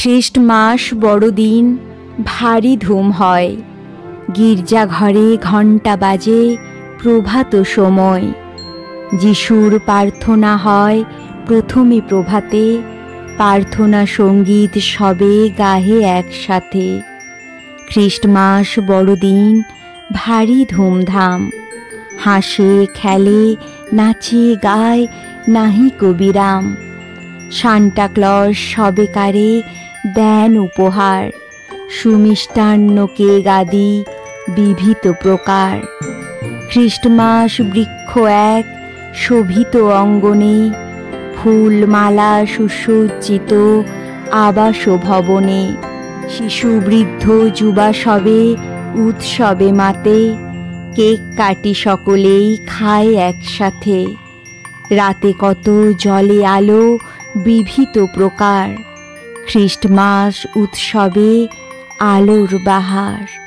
Christmas বড়দিন ভারী ধুম হয়। গির্জাঘরে ঘণ্টা বাজে প্রভাত সময়। যিশুর প্রার্থনা হয় প্রথমে প্রভাতে, প্রার্থনা সঙ্গীত সবে গাহে একসাথে। খ্রিস্টমাস বড়দিন ভারী ধুমধাম, হাসে খেলে নাচে গায় নাহি কবিরাম। সান্টা ক্লজ সবেকারে দেন উপহার, সুমিষ্টান্নকে গাদি বিবিধ প্রকার। খ্রিস্টমাস বৃক্ষ এক শোভিত অঙ্গনে, ফুলমালা সুসজ্জিত আবাস ভবনে। শিশু বৃদ্ধ যুবা সবে উৎসবে মাতে, কেক কাটি সকলেই খায় একসাথে। রাতে কত জলে আলো বিবিধ প্রকার, খ্রিস্টমাস উৎসবে আলোর বাহার।